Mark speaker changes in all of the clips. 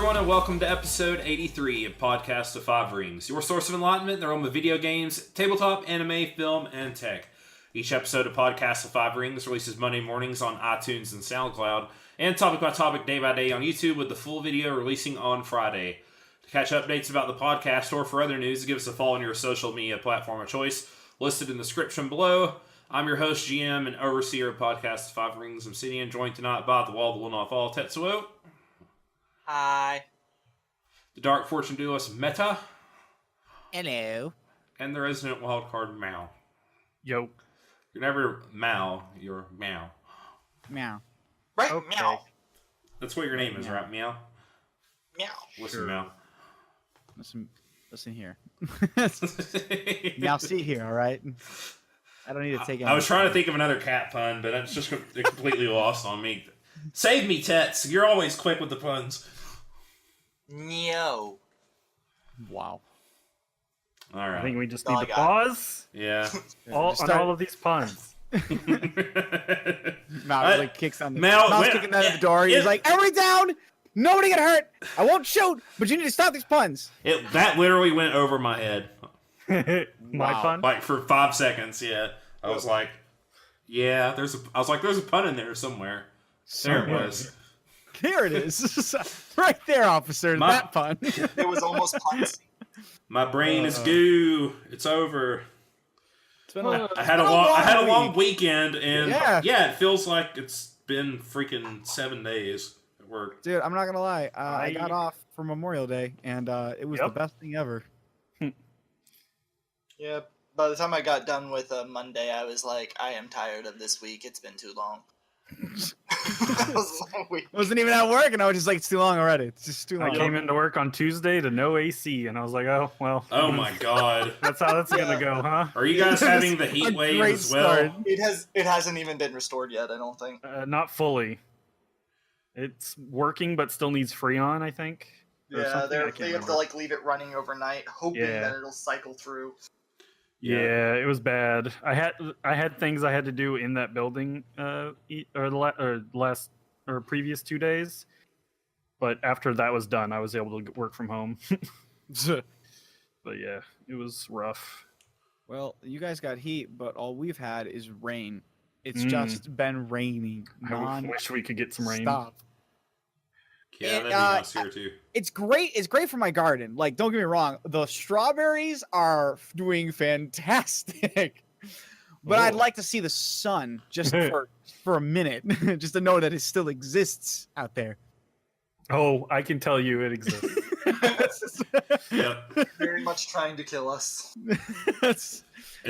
Speaker 1: everyone, and welcome to episode 83 of Podcast of Five Rings, your source of enlightenment in the realm of video games, tabletop, anime, film, and tech. Each episode of Podcast of Five Rings releases Monday mornings on iTunes and SoundCloud, and topic by topic, day by day on YouTube, with the full video releasing on Friday. To catch updates about the podcast or for other news, give us a follow on your social media platform of choice, listed in the description below. I'm your host, GM, and overseer of Podcast of Five Rings, Obsidian, joined tonight by the wall that will not fall, Tetsuo.
Speaker 2: Hi.
Speaker 1: The Dark Fortune duelist, Meta.
Speaker 3: Hello.
Speaker 1: And the resident wildcard, Mao.
Speaker 4: Yo.
Speaker 1: You're never Mao, you're Meow.
Speaker 3: Meow.
Speaker 2: Right,
Speaker 4: Okay.
Speaker 2: meow.
Speaker 1: That's what your name is, right? Meow?
Speaker 2: Meow.
Speaker 1: Listen,
Speaker 4: Sure.
Speaker 1: Meow.
Speaker 3: Listen here. Now see here, all right? I don't need to take it.
Speaker 1: I was trying to think of another cat pun, but it's just completely lost on me. Save me, Tets. You're always quick with the puns.
Speaker 2: No.
Speaker 3: Wow.
Speaker 1: All
Speaker 4: I
Speaker 1: right.
Speaker 4: think we just
Speaker 2: All
Speaker 4: need
Speaker 2: I
Speaker 4: to
Speaker 2: got.
Speaker 4: pause
Speaker 1: Yeah.
Speaker 4: on all of these puns.
Speaker 3: Mao like kicks on the
Speaker 1: Mao
Speaker 3: Mao's
Speaker 1: went-
Speaker 3: kicking down the door. He's like, everybody down! Nobody get hurt! I won't shoot, but you need to stop these puns.
Speaker 1: That literally went over my head.
Speaker 4: My
Speaker 3: Wow.
Speaker 4: pun?
Speaker 1: Like, for 5 seconds, yeah. I was like, yeah, there's a pun in there somewhere. There it was.
Speaker 3: Here it is. Right there, officer.
Speaker 1: My-
Speaker 3: That pun.
Speaker 2: It was almost punsy.
Speaker 1: My brain is goo. It's over.
Speaker 3: It's been a-
Speaker 1: I had a long weekend, and
Speaker 3: Yeah.
Speaker 1: it feels like it's been freaking 7 days at work.
Speaker 3: Dude, I'm not gonna lie. I got off for Memorial Day, and it was the
Speaker 4: Yep.
Speaker 3: best thing ever.
Speaker 2: Yeah. By the time I got done with Monday, I was like, I am tired of this week. It's been too long. That was a long week.
Speaker 3: Wasn't even at work, and I was just like, it's too long already. It's just too
Speaker 4: I
Speaker 3: long.
Speaker 4: came into work on Tuesday to no AC, and I was like, oh, well.
Speaker 1: Oh my god.
Speaker 4: That's how that's going to go, huh?
Speaker 1: Are you guys having the heat
Speaker 3: A
Speaker 1: wave
Speaker 3: great
Speaker 1: as well?
Speaker 3: start.
Speaker 2: It hasn't even been restored yet, I don't think.
Speaker 4: Not fully. It's working, but still needs Freon, I think. Or
Speaker 2: Yeah,
Speaker 4: something, I can't
Speaker 2: they have
Speaker 4: remember.
Speaker 2: to like leave it running overnight, hoping
Speaker 4: Yeah.
Speaker 2: that it'll cycle through.
Speaker 4: Yeah, it was bad. I had things I had to do in that building previous 2 days, but after that was done, I was able to work from home. But yeah, it was rough.
Speaker 3: Well, you guys got heat, but all we've had is rain. It's
Speaker 4: Mm.
Speaker 3: just been raining
Speaker 4: I wish we could get some rain.
Speaker 3: non-stop.
Speaker 1: Yeah, that'd be
Speaker 3: And,
Speaker 1: nice here too.
Speaker 3: It's great. It's great for my garden. Like, don't get me wrong. The strawberries are doing fantastic. But I'd
Speaker 1: Oh.
Speaker 3: like to see the sun just for a minute, just to know that it still exists out there.
Speaker 4: Oh, I can tell you it exists.
Speaker 1: Yep.
Speaker 2: Very much trying to kill us.
Speaker 1: It's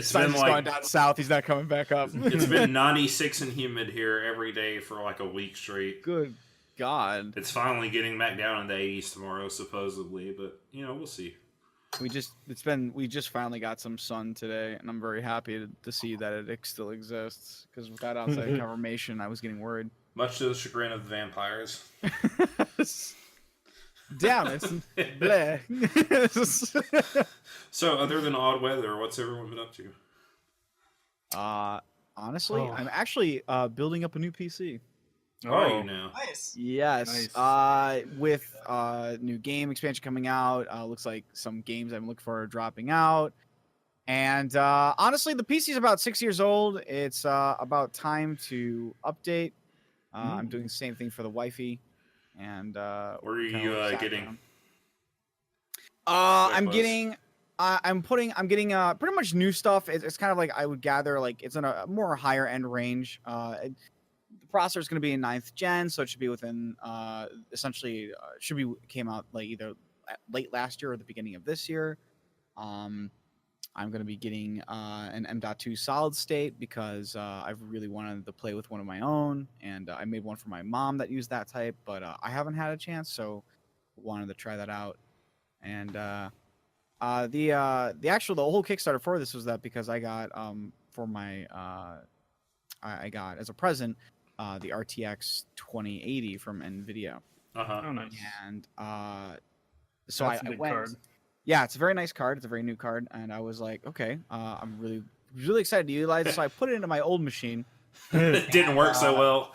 Speaker 3: Sun's
Speaker 1: been
Speaker 3: going
Speaker 1: like
Speaker 3: down south. He's not coming back up.
Speaker 1: it's been 96 and humid here every day for like a week straight.
Speaker 3: Good God.
Speaker 1: It's finally getting back down in the 80s tomorrow, supposedly, but we'll see.
Speaker 3: We just finally got some sun today, and I'm very happy to see that it still exists. Because without outside confirmation, I was getting worried.
Speaker 1: Much to the chagrin of the vampires.
Speaker 3: Damn, it's bleh.
Speaker 1: So, other than odd weather, what's everyone been up to?
Speaker 3: Honestly,
Speaker 4: Oh.
Speaker 3: I'm actually building up a new PC.
Speaker 1: Are you now?
Speaker 2: Nice.
Speaker 3: Yes.
Speaker 4: Nice.
Speaker 3: With new game expansion coming out, looks like some games I'm looking for are dropping out. And honestly, the PC is about 6 years old. It's about time to update. I'm doing the same thing for the wifey. And
Speaker 1: Where are
Speaker 3: kinda
Speaker 1: you
Speaker 3: sat
Speaker 1: getting?
Speaker 3: down.
Speaker 1: Like
Speaker 3: I'm
Speaker 1: was?
Speaker 3: getting. I'm getting pretty much new stuff. It's kind of like I would gather like it's in a more higher end range. The processor is going to be in 9th gen, so it should be within essentially came out like either late last year or the beginning of this year. I'm going to be getting an M.2 solid state because I've really wanted to play with one of my own, and I made one for my mom that used that type, but I haven't had a chance, so wanted to try that out. And the whole Kickstarter for this was that because I got for my I got as a present the RTX 2080 from NVIDIA,
Speaker 1: Uh-huh.
Speaker 4: Oh, nice.
Speaker 3: and so
Speaker 4: That's
Speaker 3: I
Speaker 4: a big
Speaker 3: went.
Speaker 4: card.
Speaker 3: Yeah, it's a very nice card. It's a very new card, and I was like, okay, I'm really excited to utilize it. So I put it into my old machine.
Speaker 1: It didn't work so well.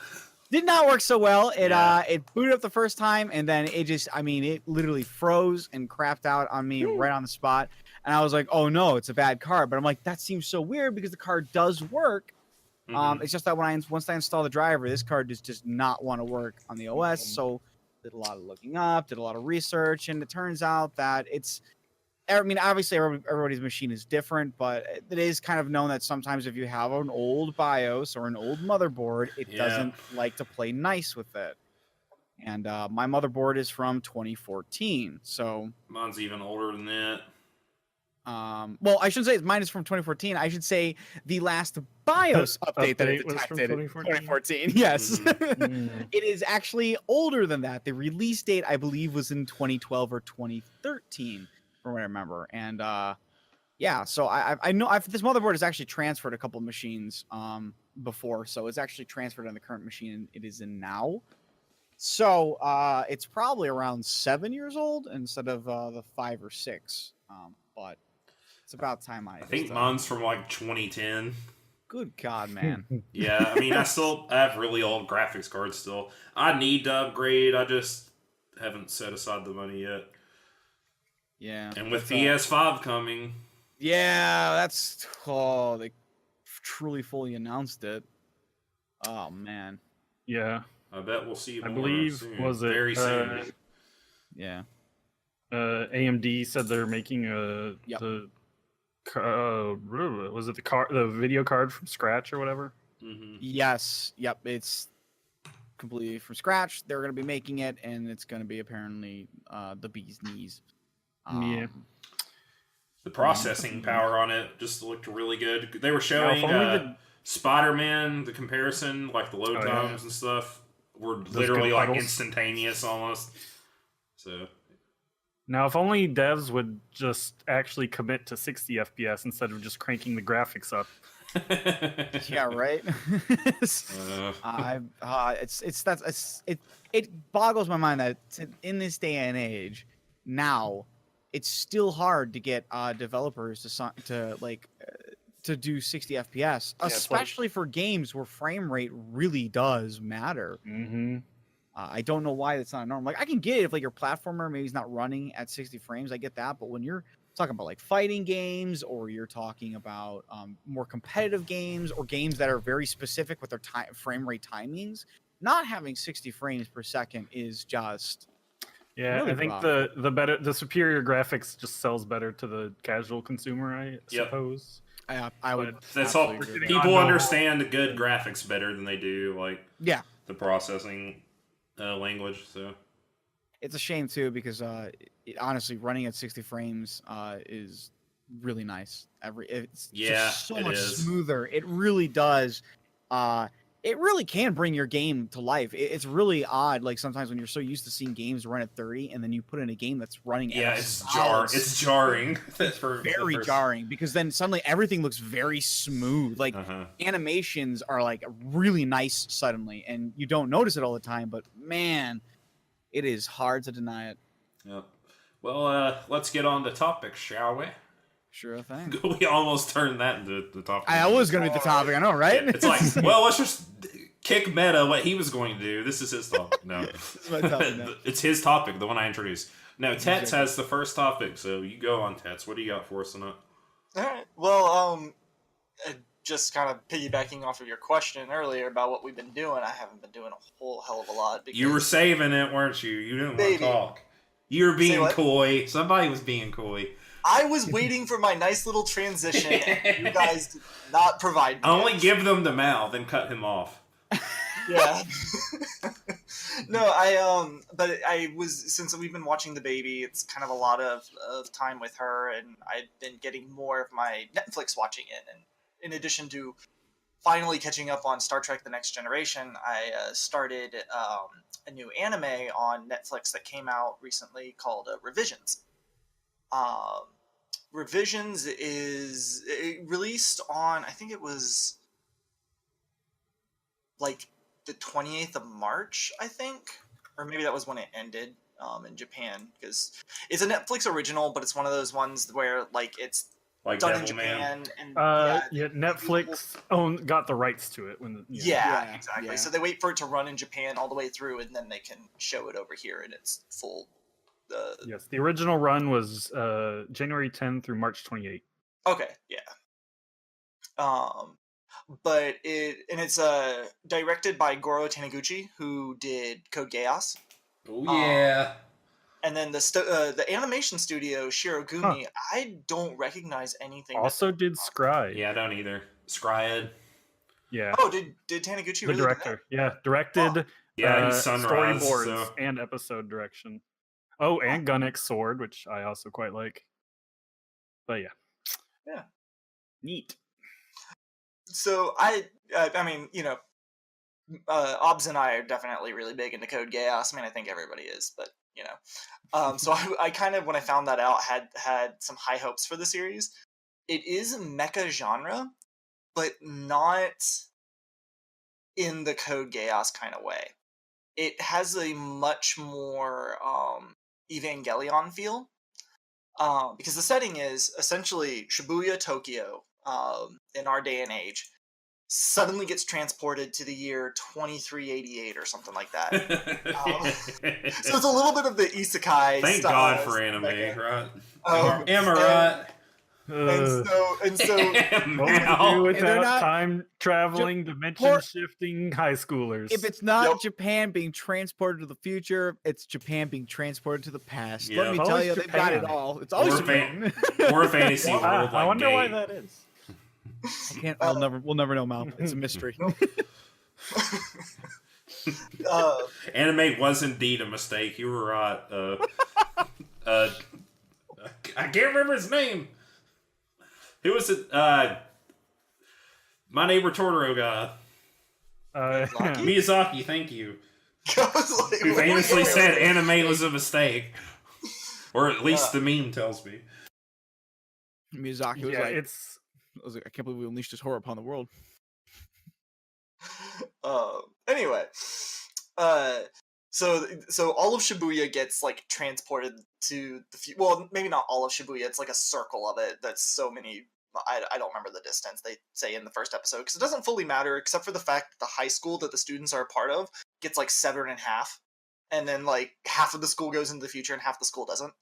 Speaker 3: Did not work so well. It
Speaker 1: Yeah.
Speaker 3: it booted up the first time, and then it literally froze and crapped out on me right on the spot. And I was like, oh no, it's a bad card. But I'm like, that seems so weird because the card does work.
Speaker 1: Mhm.
Speaker 3: It's just that once I install the driver, this card just does not want to work on the OS. So did a lot of looking up, did a lot of research, and it turns out that obviously everybody's machine is different, but it is kind of known that sometimes if you have an old BIOS or an old motherboard, it
Speaker 1: Yeah.
Speaker 3: doesn't like to play nice with it. And my motherboard is from 2014, so
Speaker 1: Mine's even older than that.
Speaker 3: well, I shouldn't say mine is from 2014. I should say the last BIOS update that it
Speaker 4: Update was from
Speaker 3: detected in
Speaker 4: 2014?
Speaker 3: 2014. Yes,
Speaker 4: Mm.
Speaker 3: it is actually older than that. The release date, I believe, was in 2012 or 2013, from what I remember. And yeah, so I know this motherboard has actually transferred a couple of machines before, so it's actually transferred on the current machine it is in now. So it's probably around 7 years old instead of the 5 or 6. But it's about time
Speaker 1: I think mine's from like 2010.
Speaker 3: Good God, man.
Speaker 1: Yeah, I mean, I still have really old graphics cards still. I need to upgrade. I just haven't set aside the money yet.
Speaker 3: Yeah.
Speaker 1: And with
Speaker 3: that's,
Speaker 1: PS5 coming,
Speaker 3: yeah, they truly fully announced it. Oh man.
Speaker 4: Yeah.
Speaker 1: I bet we'll see
Speaker 4: I
Speaker 1: more
Speaker 4: believe,
Speaker 1: soon.
Speaker 4: was it,
Speaker 1: Very soon.
Speaker 3: Yeah.
Speaker 4: AMD said they're making
Speaker 3: Yep.
Speaker 4: was it the video card from scratch or whatever?
Speaker 1: Mhm.
Speaker 3: Yes. Yep. It's completely from scratch. They're going to be making it, and it's going to be apparently the bee's knees.
Speaker 4: Yeah.
Speaker 1: The processing power on it just looked really good. They were
Speaker 4: Now,
Speaker 1: showing
Speaker 4: if only
Speaker 1: Spider-Man, the comparison, like the load
Speaker 4: Oh, yeah.
Speaker 1: times and stuff, were
Speaker 4: Those
Speaker 1: literally
Speaker 4: good
Speaker 1: like
Speaker 4: puddles.
Speaker 1: instantaneous almost. So
Speaker 4: Now, if only devs would just actually commit to 60 FPS instead of just cranking the graphics up.
Speaker 3: Yeah, right. It boggles my mind that in this day and age, now it's still hard to get developers to do 60 FPS,
Speaker 4: it's
Speaker 3: especially for games where frame rate really does matter.
Speaker 4: Mm-hmm.
Speaker 3: I don't know why that's not normal. Like I can get it if like your platformer maybe is not running at 60 frames, I get that. But when you're talking about like fighting games, or you're talking about more competitive games, or games that are very specific with their frame rate timings, not having 60 frames per second is just
Speaker 4: Yeah,
Speaker 3: really
Speaker 4: I think
Speaker 3: rough.
Speaker 4: the superior graphics just sells better to the casual consumer, I suppose.
Speaker 3: I would.
Speaker 1: that's all.
Speaker 3: absolutely agree.
Speaker 1: People understand good graphics better than they do like
Speaker 3: Yeah,
Speaker 1: the processing language. So
Speaker 3: it's a shame too because honestly, running at 60 frames is really nice. It's just so much smoother. It really does. It really can bring your game to life. It's really odd. Like sometimes when you're so used to seeing games run at 30, and then you put in a game that's running at
Speaker 1: it's jarring. That's
Speaker 3: very jarring because then suddenly everything looks very smooth. Like animations are like really nice suddenly, and you don't notice it all the time. But man, it is hard to deny it.
Speaker 1: Yep. Well, let's get on the topic, shall we?
Speaker 3: Sure thing.
Speaker 1: We almost turned that into the topic.
Speaker 3: I was going to be the topic. I know, right?
Speaker 1: Yeah, it's like, well, let's just kick meta what he was going to do. This is his topic. No,
Speaker 3: This is my topic now.
Speaker 1: It's his topic, the one I introduced. No, Tets has the first topic, so you go on, Tets. What do you got for us tonight?
Speaker 2: All right. Well, just kind of piggybacking off of your question earlier about what we've been doing, I haven't been doing a whole hell of a lot. Because
Speaker 1: You were saving it, weren't you? You didn't want
Speaker 2: Baby.
Speaker 1: to talk. You were being
Speaker 2: what?
Speaker 1: coy. Somebody was being coy.
Speaker 2: I was waiting for my nice little transition, and you guys did not provide me.
Speaker 1: Only give them the mouth and cut him off.
Speaker 2: Yeah. No, but I was, since we've been watching the baby, it's kind of a lot of time with her, and I've been getting more of my Netflix watching in. And in addition to finally catching up on Star Trek The Next Generation, I started a new anime on Netflix that came out recently called Revisions. Revisions is released on, I think it was like the 28th of March, I think, or maybe that was when it ended in Japan, because it's a Netflix original, but it's one of those ones where like it's
Speaker 1: Like
Speaker 2: done in
Speaker 1: Devilman.
Speaker 2: Japan, and
Speaker 4: Yeah, Netflix got the rights to it when.
Speaker 2: Yeah, exactly.
Speaker 3: yeah.
Speaker 2: So they wait for it to run in Japan all the way through, and then they can show it over here in its full.
Speaker 4: Yes, the original run was January 10th through March 28th.
Speaker 2: Okay, yeah. But it's directed by Goro Taniguchi, who did Code Geass.
Speaker 1: Oh yeah.
Speaker 2: And then the animation studio Shirogumi, I don't recognize anything.
Speaker 4: Also did Scry.
Speaker 1: Yeah, I don't either. Scryed.
Speaker 2: Yeah. Oh, did Taniguchi
Speaker 4: the
Speaker 2: really
Speaker 4: director? Yeah, directed.
Speaker 1: Yeah, he's Sunrise,
Speaker 4: storyboards
Speaker 1: so.
Speaker 4: and episode direction. Oh, and Gun X Sword, which I also quite like. But
Speaker 2: yeah,
Speaker 3: neat.
Speaker 2: So I mean, Obs and I are definitely really big into Code Geass. I mean, I think everybody is, but so I kind of, when I found that out, had some high hopes for the series. It is a mecha genre, but not in the Code Geass kind of way. It has a much more Evangelion feel, because the setting is essentially Shibuya, Tokyo, in our day and age, suddenly gets transported to the year 2388 or something like that. So it's a little bit of the isekai.
Speaker 1: Thank
Speaker 2: style
Speaker 1: God for anime, right? Am I right?
Speaker 2: And so
Speaker 4: what would you do without time traveling, dimension shifting high schoolers?
Speaker 3: If it's not Japan being transported to the future, it's Japan being transported to the past.
Speaker 1: Yeah.
Speaker 3: Let me tell you, they've got it all. It's always Japan.
Speaker 1: Or a fantasy world.
Speaker 4: I wonder why that is.
Speaker 3: I can't. We'll never know, Mal. It's a mystery.
Speaker 1: Anime was indeed a mistake. You were right. I can't remember his name. Who was it? My Neighbor Totoro guy. Miyazaki, thank you. Who famously said anime was a mistake. Or at least the meme tells me.
Speaker 3: Miyazaki was like, I can't believe we unleashed this horror upon the world.
Speaker 2: Anyway, so all of Shibuya gets like transported to the well, maybe not all of Shibuya. It's like a circle of it. That's so many. I don't remember the distance they say in the first episode, because it doesn't fully matter, except for the fact that the high school that the students are a part of gets like severed in half, and then like half of the school goes into the future and half the school doesn't.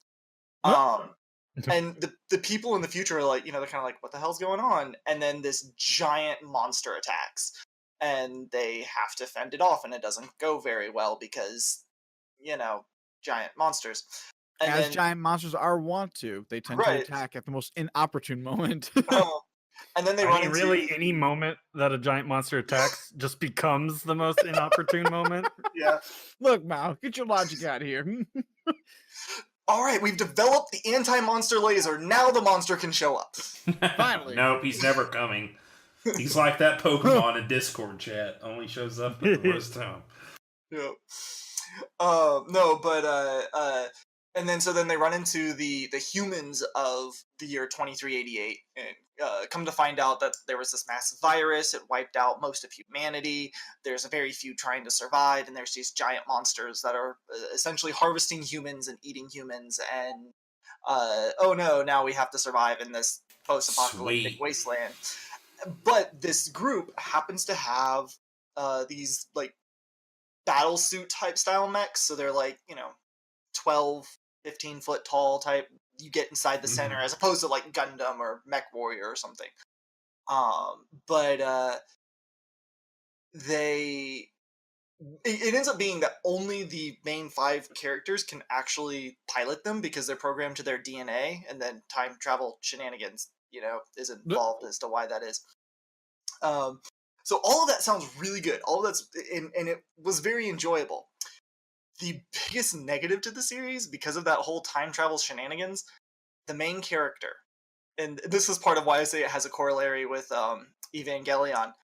Speaker 2: And the people in the future are like, they're kind of like, what the hell's going on? And then this giant monster attacks, and they have to fend it off, and it doesn't go very well because, giant monsters. And
Speaker 3: As giant monsters are wont to, they tend to attack at the most inopportune moment.
Speaker 2: And then they run into...
Speaker 4: really any moment that a giant monster attacks just becomes the most inopportune moment.
Speaker 2: Yeah.
Speaker 3: Look, Mao, get your logic out of here.
Speaker 2: All right, we've developed the anti-monster laser. Now the monster can show up.
Speaker 3: Finally.
Speaker 1: Nope, he's never coming. He's like that Pokemon in Discord chat. Only shows up at the worst time.
Speaker 2: Yep. And then they run into the humans of the year 2388, and come to find out that there was this massive virus. It wiped out most of humanity. There's a very few trying to survive, and there's these giant monsters that are essentially harvesting humans and eating humans. And oh no, now we have to survive in this post-apocalyptic wasteland. But this group happens to have these like battle suit type style mechs, so they're like 12, 15 foot tall type. You get inside the center, as opposed to like Gundam or Mech Warrior or something. It ends up being that only the main 5 characters can actually pilot them, because they're programmed to their DNA, and then time travel shenanigans, is involved as to why that is. So all of that sounds really good. All of that's and it was very enjoyable. The biggest negative to the series, because of that whole time travel shenanigans, the main character, and this is part of why I say it has a corollary with Evangelion.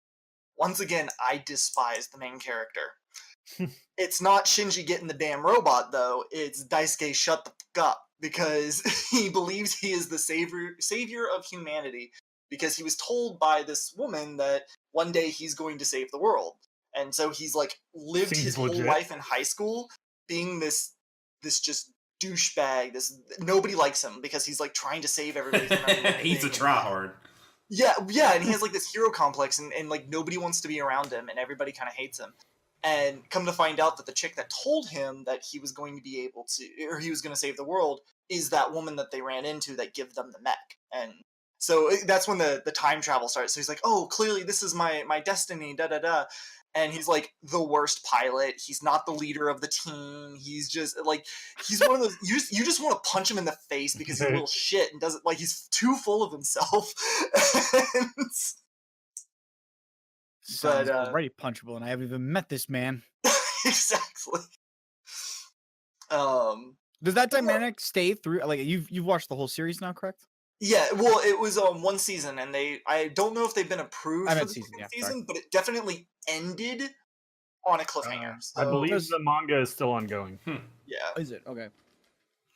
Speaker 2: Once again, I despise the main character. It's not Shinji getting the damn robot, though. It's Daisuke shut the fuck up, because he believes he is the savior of humanity, because he was told by this woman that one day he's going to save the world. And so he's like lived his whole life in high school being this just douchebag. Nobody likes him because he's like trying to save everybody from everything.
Speaker 1: He's a tryhard.
Speaker 2: Yeah, and he has like this hero complex, and like nobody wants to be around him, and everybody kind of hates him. And come to find out that the chick that told him that he was going to be able to, or he was going to save the world, is that woman that they ran into that give them the mech. And so that's when the time travel starts. So he's like, oh, clearly this is my destiny, da-da-da. And he's like the worst pilot. He's not the leader of the team. He's just like, he's one of those, you just want to punch him in the face because he's a little shit and doesn't, like, he's too full of himself.
Speaker 3: Sounds already punchable, and I haven't even met this man.
Speaker 2: Exactly.
Speaker 3: Does that dynamic stay through? Like you've watched the whole series now, correct?
Speaker 2: Yeah, well, it was one season, and I don't know if they've been approved for the season, but it definitely ended on a cliffhanger. So.
Speaker 4: I believe the manga is still ongoing.
Speaker 2: Yeah.
Speaker 3: Is it? Okay.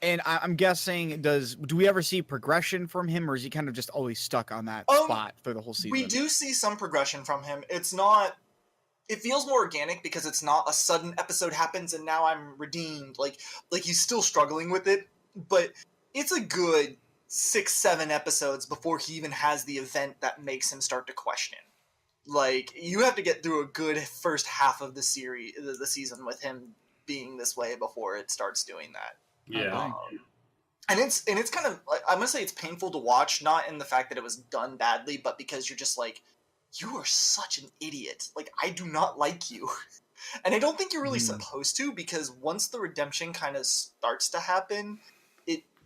Speaker 3: And I'm guessing, do we ever see progression from him, or is he kind of just always stuck on that spot through the whole season?
Speaker 2: We do see some progression from him. It's not. It feels more organic because it's not a sudden episode happens and now I'm redeemed. Like he's still struggling with it, but it's a good 6-7 episodes before he even has the event that makes him start to question. Like, you have to get through a good first half of the season with him being this way before it starts doing that.
Speaker 1: Yeah.
Speaker 2: And it's kind of, I'm gonna say it's painful to watch, not in the fact that it was done badly, but because you're just like, you are such an idiot. Like, I do not like you. And I don't think you're really supposed to, because once the redemption kind of starts to happen,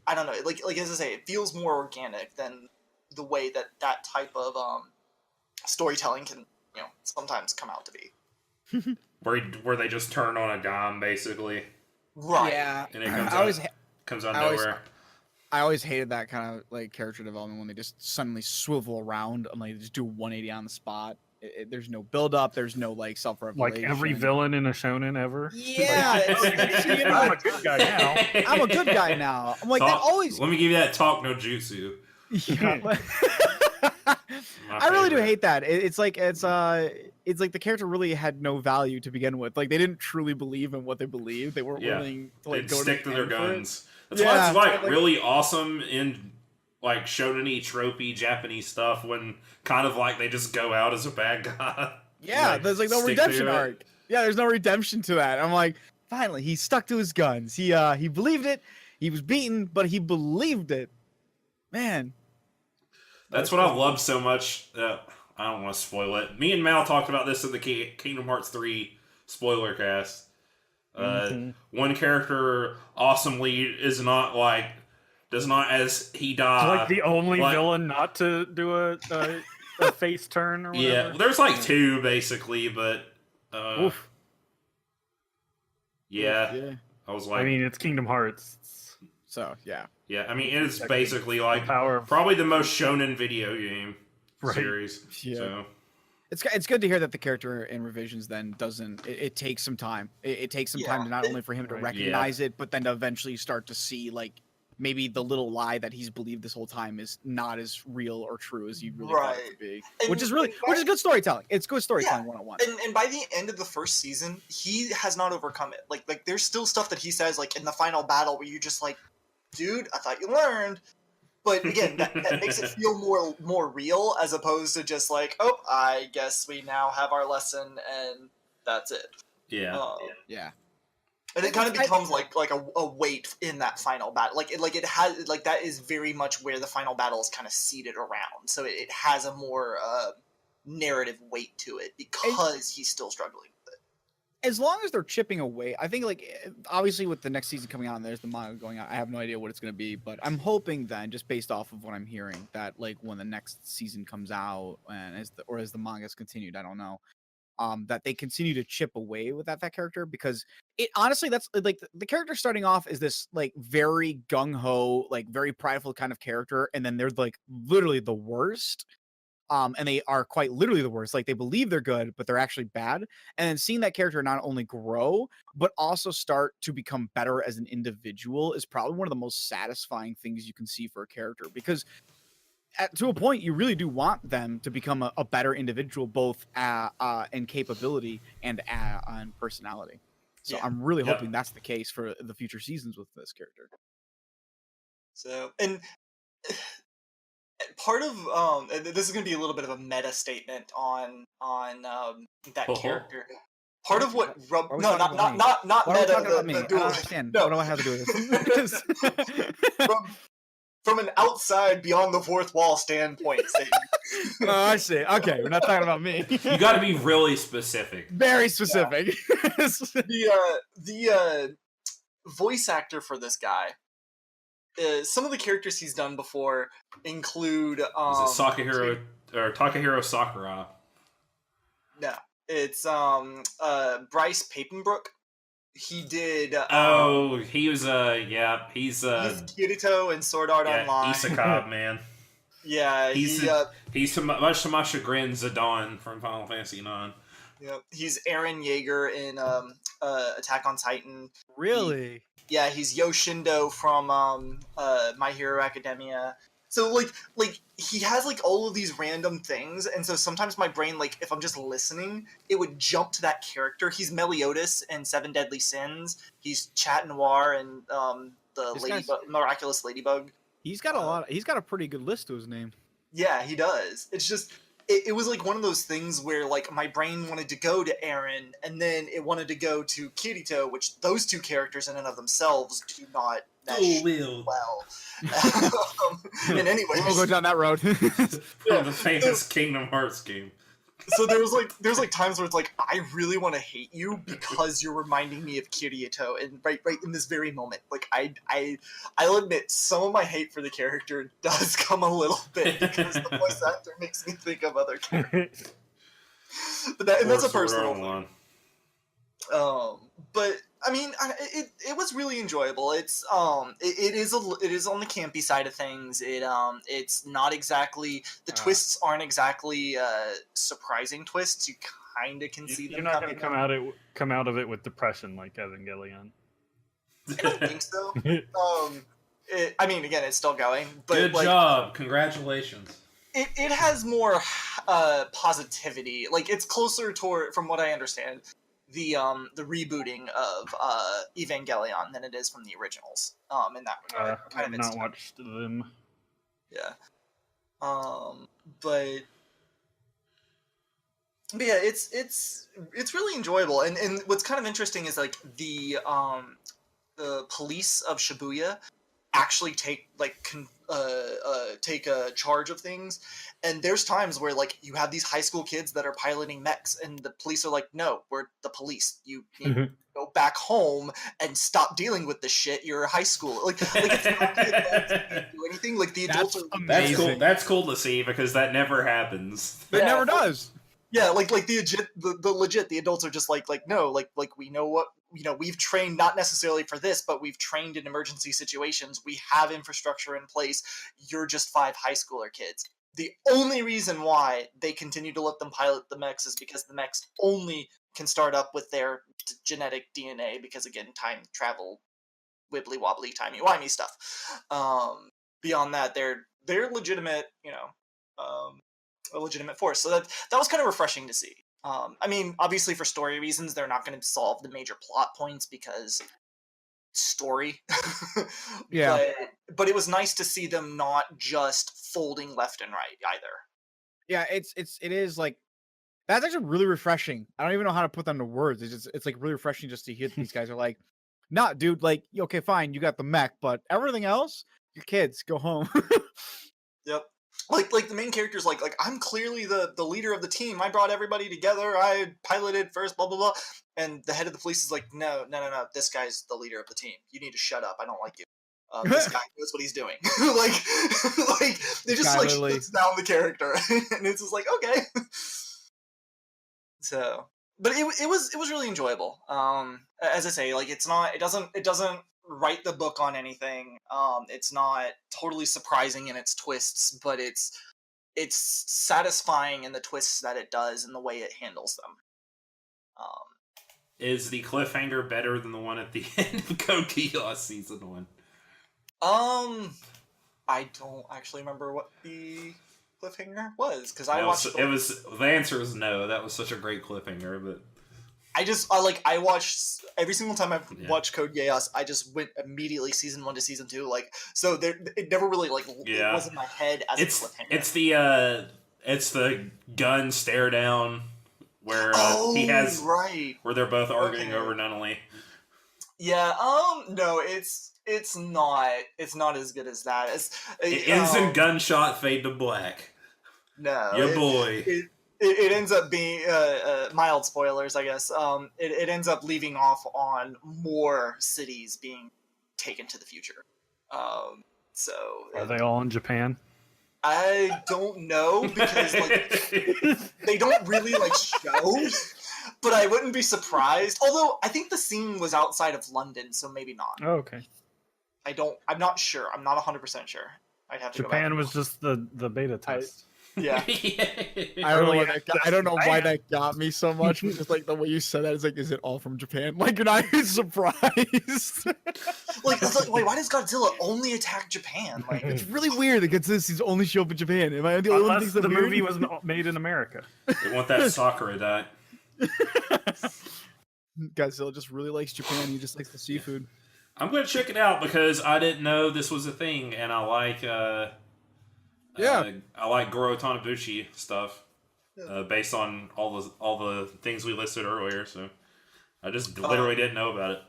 Speaker 2: I don't know, like as I say, it feels more organic than the way that type of storytelling can, sometimes come out to be.
Speaker 1: Where they just turn on a dime, basically.
Speaker 2: Right.
Speaker 3: Yeah.
Speaker 1: And it comes out nowhere.
Speaker 3: I always hated that kind of like character development when they just suddenly swivel around and like just do 180 on the spot. There's no build up. There's no like self revelation.
Speaker 4: Like every villain in a shonen ever.
Speaker 3: Yeah,
Speaker 4: I'm a good guy now.
Speaker 3: I'm a good guy now. I'm like, they always.
Speaker 1: Let me give you that talk no jutsu.
Speaker 3: Yeah. I really do hate that. It's like the character really had no value to begin with. Like, they didn't truly believe in what they believed. They weren't willing to like go
Speaker 1: stick to their guns. That's
Speaker 3: why
Speaker 1: it's like really awesome in like shonen-y, tropey Japanese stuff when kind of like they just go out as a bad guy.
Speaker 3: Yeah,
Speaker 1: like,
Speaker 3: there's like no redemption arc. Yeah, there's no redemption to that. I'm like, finally, he stuck to his guns. He believed it. He was beaten, but he believed it. Man.
Speaker 1: That's what I love so much. I don't want to spoil it. Me and Mal talked about this in the Kingdom Hearts 3 spoiler cast. One character awesomely does not as he died.
Speaker 4: Like the only villain not to do a face turn or whatever.
Speaker 1: Yeah, there's like two basically, but yeah. I was like,
Speaker 4: I mean, it's Kingdom Hearts,
Speaker 3: so yeah.
Speaker 1: Yeah, I mean, it is basically like probably the most shonen video game series. Yeah. So.
Speaker 3: It's good to hear that the character in revisions then doesn't. It takes some time. It takes some time to not only for him to recognize it, but then to eventually start to see like maybe the little lie that he's believed this whole time is not as real or true as you really thought it to be. Which is good storytelling. It's good storytelling 101.
Speaker 2: And by the end of the first season, he has not overcome it. Like there's still stuff that he says like in the final battle where you're just like, dude, I thought you learned. But again, that makes it feel more real as opposed to just like, oh, I guess we now have our lesson and that's it.
Speaker 1: Yeah.
Speaker 3: Yeah.
Speaker 2: And it kind of becomes like a weight in that final battle. It has that is very much where the final battle is kind of seated around. So it has a more narrative weight to it because he's still struggling.
Speaker 3: As long as they're chipping away, I think, like, obviously with the next season coming out and there's the manga going out, I have no idea what it's going to be, but I'm hoping then, just based off of what I'm hearing, that, like, when the next season comes out, and as the manga's continued, I don't know, that they continue to chip away with that character, because it honestly, that's, like, the character starting off is this, like, very gung-ho, like, very prideful kind of character, and then they're, like, literally the worst. And they are quite literally the worst. Like, they believe they're good, but they're actually bad. And then seeing that character not only grow, but also start to become better as an individual is probably one of the most satisfying things you can see for a character. Because to a point, you really do want them to become a better individual, both in capability and personality. So
Speaker 2: Yeah.
Speaker 3: I'm really
Speaker 1: Yep.
Speaker 3: hoping that's the case for the future seasons with this character.
Speaker 2: So, and part of and this is going to be a little bit of a meta statement on that
Speaker 1: Oh.
Speaker 2: character. Part of what
Speaker 3: Why are we
Speaker 2: no,
Speaker 3: talking
Speaker 2: not
Speaker 3: about me?
Speaker 2: not not
Speaker 3: Why are we
Speaker 2: meta.
Speaker 3: talking about
Speaker 2: The
Speaker 3: me? I don't
Speaker 2: dual-
Speaker 3: understand.
Speaker 2: No.
Speaker 3: What do I have to do with this?
Speaker 2: from an outside, beyond the fourth wall standpoint.
Speaker 3: Oh, I see. Okay, we're not talking about me.
Speaker 1: You got to be really specific.
Speaker 3: Very specific.
Speaker 2: The voice actor for this guy. Some of the characters he's done before include
Speaker 1: Is it Sakahiro or Takahiro Sakura?
Speaker 2: No, it's Bryce Papenbrook. He did.
Speaker 1: He was he's
Speaker 2: Kirito in Sword Art Online.
Speaker 1: Isekai man.
Speaker 2: Yeah,
Speaker 1: He's much to my chagrin Zidane from Final Fantasy IX.
Speaker 2: yeah, he's Eren Yeager in Attack on Titan.
Speaker 3: Really?
Speaker 2: He's Yoshindo from My Hero Academia. So like he has like all of these random things, and so sometimes my brain, like if I'm just listening, it would jump to that character. He's Meliodas in Seven Deadly Sins. He's Chat Noir and Miraculous Ladybug.
Speaker 3: He's got a lot. He's got a pretty good list to his name.
Speaker 2: Yeah, he does. It's just it was like one of those things where like my brain wanted to go to Eren, and then it wanted to go to Kirito, which those two characters in and of themselves do not mesh well. And anyway,
Speaker 3: We'll go down that road.
Speaker 1: From the famous Kingdom Hearts game.
Speaker 2: So there's like times where it's like I really want to hate you because you're reminding me of Kirito, and right in this very moment, like I'll admit some of my hate for the character does come a little bit because the voice actor makes me think of other characters. But that's a personal thing. But I mean, it was really enjoyable. It is on the campy side of things. It's not exactly the twists aren't exactly surprising twists. You kind of can see them.
Speaker 4: You're not going to come out of it with depression like Evangelion.
Speaker 2: I don't think so. I mean, again, it's still going. But
Speaker 1: good job, congratulations.
Speaker 2: It has more positivity. Like it's closer toward, from what I understand, the rebooting of Evangelion than it is from the originals. In that regard,
Speaker 4: I have not watched them.
Speaker 2: Yeah. But yeah, it's really enjoyable, and what's kind of interesting is like the police of Shibuya actually take charge of things, and there's times where like you have these high school kids that are piloting mechs, and the police are like, no, we're the police, you need to go back home and stop dealing with this shit, you're a high school, like it's not the adults that can't do anything, like the adults are
Speaker 3: amazing.
Speaker 1: That's cool to see because that never happens.
Speaker 3: It never does.
Speaker 2: Yeah, like the legit the adults are just like no, like we know what, we've trained not necessarily for this, but we've trained in emergency situations. We have infrastructure in place. You're just 5 high schooler kids. The only reason why they continue to let them pilot the mechs is because the mechs only can start up with their genetic DNA, because again, time travel, wibbly wobbly, timey wimey stuff. Beyond that, they're legitimate, a legitimate force. So that was kind of refreshing to see. I mean, obviously for story reasons, they're not going to solve the major plot points because story.
Speaker 3: Yeah.
Speaker 2: But it was nice to see them not just folding left and right either.
Speaker 3: Yeah, it is like, that's actually really refreshing. I don't even know how to put that into words. It's like really refreshing just to hear these guys are like, nah, dude, like, okay, fine, you got the mech, but everything else, your kids, go home.
Speaker 2: Yep. Like the main character's like I'm clearly the leader of the team. I brought everybody together. I piloted first, blah blah blah. And the head of the police is like, no. This guy's the leader of the team. You need to shut up. I don't like you. This guy knows what he's doing. like they just like shuts down the character, and it's just like okay. So, but it was really enjoyable. As I say, like it doesn't write the book on anything. It's not totally surprising in its twists, but it's satisfying in the twists that it does and the way it handles them.
Speaker 1: Is the cliffhanger better than the one at the end of Code Geass Season 1?
Speaker 2: I don't actually remember what the cliffhanger was, because
Speaker 1: The answer is no. That was such a great cliffhanger, but
Speaker 2: I watched every single time I've watched Code Geass. I just went immediately season 1 to season 2. Like, so there, it never really it was in my head as a cliffhanger.
Speaker 1: It's the gun stare down where he has where they're both arguing over Nunnally.
Speaker 2: Yeah. No, it's not as good as that.
Speaker 1: It ends in gunshot fade to black.
Speaker 2: No,
Speaker 1: your boy.
Speaker 2: It ends up being mild spoilers, I guess. It ends up leaving off on more cities being taken to the future. So
Speaker 4: are they all in Japan?
Speaker 2: I don't know because they don't really show. But I wouldn't be surprised. Although I think the scene was outside of London, so maybe not.
Speaker 4: Oh, okay.
Speaker 2: I'm not sure. I'm not 100% sure. I'd have to go back.
Speaker 4: Japan was just the beta test.
Speaker 2: Yeah.
Speaker 3: I don't know why that got me so much. But just the way you said that, it's is it all from Japan? You're not even surprised.
Speaker 2: It's wait, why does Godzilla only attack Japan?
Speaker 3: It's really weird that Godzilla's only show up in Japan. Am I the only one who thinks
Speaker 4: the movie was made in America?
Speaker 1: They want that Sakura dye.
Speaker 3: Godzilla just really likes Japan. He just likes the seafood.
Speaker 1: I'm gonna check it out because I didn't know this was a thing, and I like I like Goro Taniguchi stuff based on all the things we listed earlier. So I just literally didn't know about it.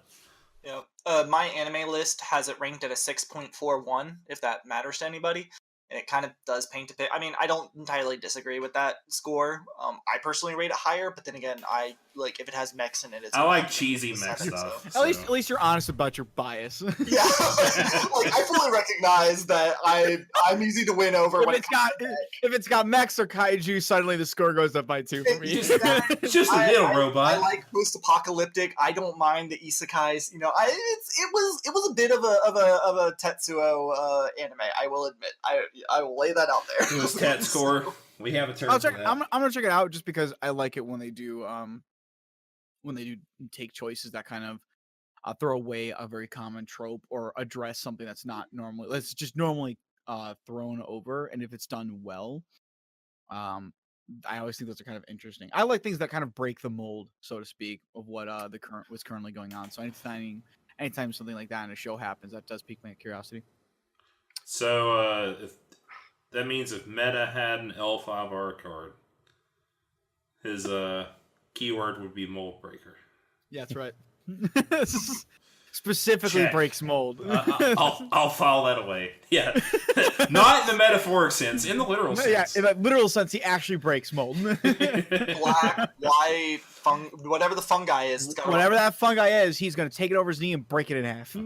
Speaker 2: Yeah, my anime list has it ranked at a 6.41. If that matters to anybody. And it kind of does paint a picture. I mean, I don't entirely disagree with that score. I personally rate it higher, but then again, I if it has mechs in it. It's
Speaker 1: I like cheesy mech stuff.
Speaker 3: So. At least you're honest about your bias.
Speaker 2: Yeah, I fully recognize that I'm easy to win over.
Speaker 3: If it's got mechs or kaiju, suddenly the score goes up by 2 for me.
Speaker 1: It's just a little robot.
Speaker 2: I like post-apocalyptic. I don't mind the isekais. It was a bit of a Tetsuo anime. I will admit. I will lay that out there.
Speaker 1: It was Tet score. We have a term for that.
Speaker 3: I'm gonna check it out just because I like it when they do take choices that kind of throw away a very common trope or address something that's not normally thrown over, and if it's done well, I always think those are kind of interesting. I like things that kind of break the mold, so to speak, of what what's currently going on. So anytime something like that in a show happens, that does pique my curiosity.
Speaker 1: So that means if Meta had an L5R card, his keyword would be mold breaker.
Speaker 3: Yeah, that's right. Specifically
Speaker 1: Check.
Speaker 3: Breaks mold.
Speaker 2: Uh-huh.
Speaker 1: I'll file that away. Yeah, not in the metaphoric sense, in the literal sense.
Speaker 3: Yeah, in the literal sense, he actually breaks mold.
Speaker 2: Black, white, whatever the fungi is.
Speaker 3: Whatever that fungi is, he's gonna take it over his knee and break it in half.